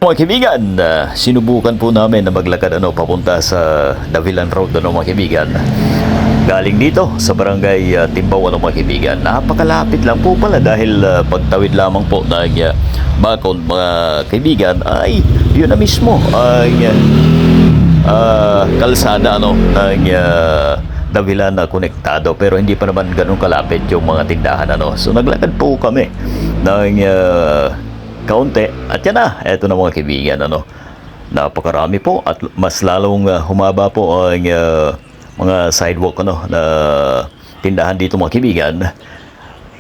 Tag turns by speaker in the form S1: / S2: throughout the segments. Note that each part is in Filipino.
S1: Mga kaibigan, sinubukan po namin na maglakad papunta sa Davilan Road mga kaibigan. Galing dito sa barangay Timbaw mga kaibigan. Napakalapit lang po pala dahil pagtawid lamang po ng Bakon mga kaibigan ay yun na mismo ay kalsada ng Davilan na konektado, pero hindi pa naman ganun kalapit yung mga tindahan So naglakad po kami ng kaunti at yan na, eto na mga kaibigan napakarami po at mas lalong humaba po ang mga sidewalk na tindahan dito mga kaibigan.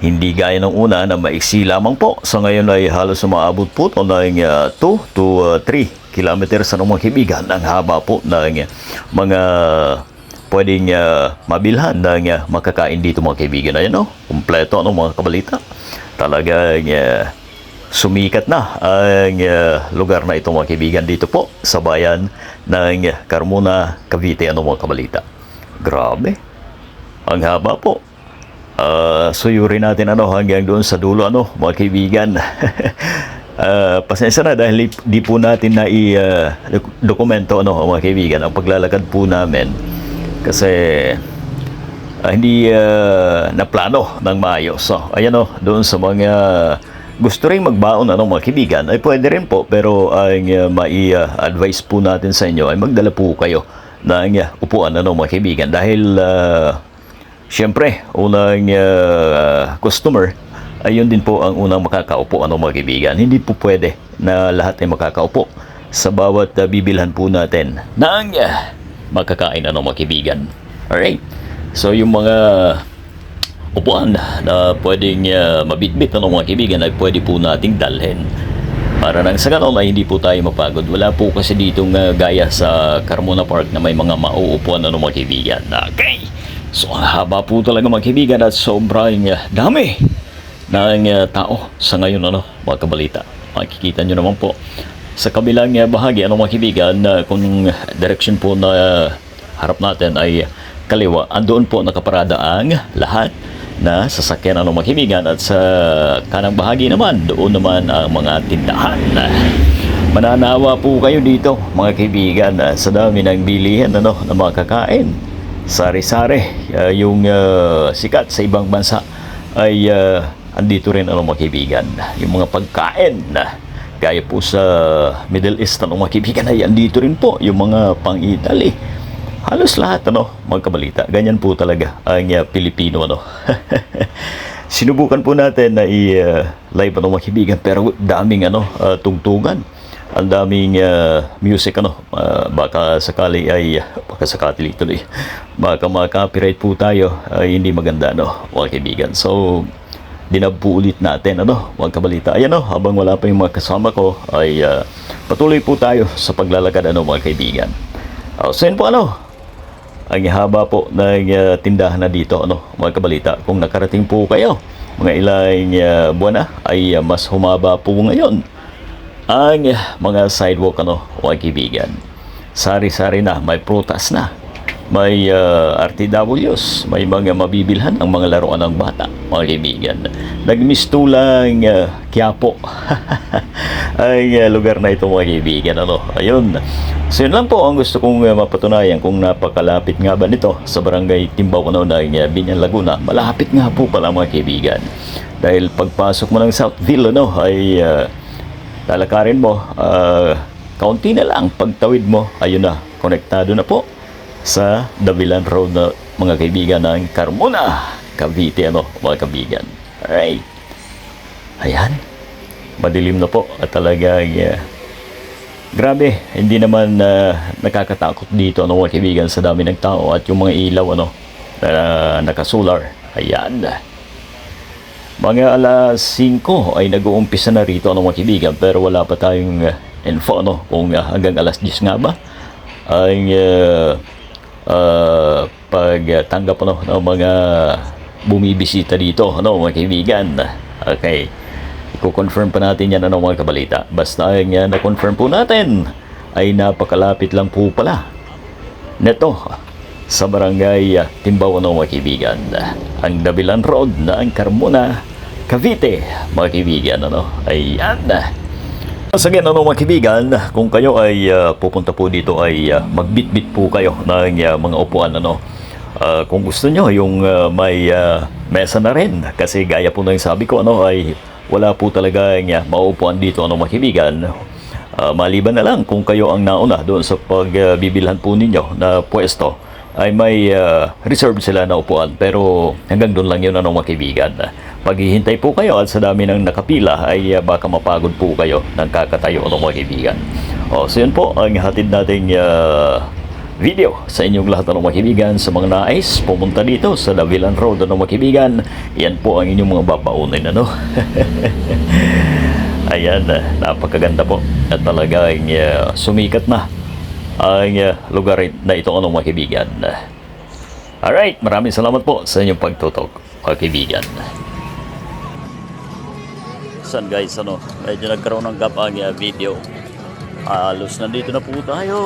S1: Hindi gaya ng una na maiksi lamang po, so ngayon ay halos umaabot po ng 2 to 3 kilometers mga kaibigan ang haba po ng mga pwedeng mabilhan ng makakain dito mga kaibigan. Ayan kumpleto mga kabalita. Talagang sumikat na ang lugar na ito mga kaibigan dito po sa bayan ng Carmona, Cavite mga kabalita. Grabe, ang haba po. Suyurin natin hanggang doon sa dulo mga kaibigan. Pasensya na dahil di po natin na dokumento mga kaibigan ang paglalakad po namin kasi hindi naplano ng maayos. So ayan doon sa mga gusto rin magbaon mga kaibigan ay pwede rin po, pero ang mai-advise po natin sa inyo ay magdala po kayo ng upuan mga kaibigan dahil syempre unang customer ay yun din po ang unang makakaupo mga kaibigan. Hindi po pwede na lahat ay makakaupo sa bawat bibilhan po natin ng makakain mga kaibigan. Alright, so yung mga upuan na pwedeng mabitbit mga kaibigan ay pwede po nating dalhin para nang sa ganon ay hindi po tayo mapagod. Wala po kasi ditong gaya sa Carmona Park na may mga mauupuan mga kaibigan. Okay, so ang haba po talaga mga kaibigan at sobrang dami ng tao sa ngayon mga kabalita. Makikita nyo naman po sa kabilang bahagi mga kaibigan kung direction po na harap natin ay kaliwa, andoon po nakaparada ang lahat na sasakyan mga kaibigan, at sa kanang bahagi naman doon naman ang mga tindahan. Mananawa po kayo dito mga kaibigan sa dami ng bilihan na makakain. Sari-sari yung sikat sa ibang bansa ay andito rin mga kaibigan. Yung mga pagkain gaya po sa Middle East mga kaibigan ay andito rin po. Yung mga pang-Italy, halos lahat mga kabalita. Ganyan po talaga ang Pilipino Sinubukan po natin na i-live mga kaibigan, pero daming tugtugan, ang daming music baka sakali tuloy baka maka-copyright po tayo, ay hindi maganda mga kaibigan. So dinab po ulit natin mga kabalita. Ayan habang wala pa yung mga kasama ko ay patuloy po tayo sa paglalakad mga kaibigan. So yun po ang haba po ng tindahan na dito mga kabalita. Kung nakarating po kayo mga ilang buwan na ay mas humaba po ngayon ang mga sidewalk mga kaibigan. Sari-sari na, may prutas na, may RTWs, may mga mabibilhan ang mga laruan ng bata mga kaibigan. Nagmistulang Quiapo ang lugar na ito mga kaibigan ayun. So yun lang po ang gusto kong mapatunayan kung napakalapit nga ba nito sa barangay Timbaw ng Biñan, Laguna. Malapit nga po pala mga kaibigan, dahil pagpasok mo ng Southville ay lalakarin mo kaunti na lang, pagtawid mo ayun na, konektado na po sa Davilan Road mga kaibigan ng Carmona, Cavite mga kaibigan. Alright, ayan, madilim na po at talagang grabe, hindi naman nakakatakot dito mga kaibigan sa dami ng tao at yung mga ilaw nakasolar. Ayan, mga alas 5 ay nag-uumpisa na rito mga kaibigan, pero wala pa tayong info kung hanggang alas 10 nga ba ang pagtanggap ng mga bumibisita dito mga kaibigan. Okay, i-confirm pa natin yan mga kabalita. Basta ang na-confirm po natin ay napakalapit lang po pala neto sa barangay Timbaw mga kaibigan, ang Davilan Road na ang Carmona, Cavite mga kaibigan. Ayan, Once again, ano mga kaibigan, kung kayo ay pupunta po dito ay magbitbit po kayo ng mga upuan. Kung gusto nyo, yung may mesa na rin. Kasi gaya po ng sabi ko, ay wala po talaga mauupuan dito, mga kaibigan. Maliban na lang kung kayo ang nauna doon sa pagbibilhan po ninyo na pwesto, ay may reserve sila na upuan. Pero hanggang doon lang yun, mga kaibigan. Paghihintay po kayo at sa dami ng nakapila ay baka mapagod po kayo ng kakatayo, mga kaibigan. So yan po ang hatid nating video sa inyong lahat, mga kaibigan, sa mga nais pumunta dito sa Davilan Road, mga kaibigan. Yan po ang inyong mga babaunin, Ayan, napakaganda po at talagang sumikat na ang lugar na ito, mga kaibigan. Alright, maraming salamat po sa inyong pagtutok, mga kaibigan. San guys, medyo nagkaroon ng gap ang video. Halos nandito na po tayo.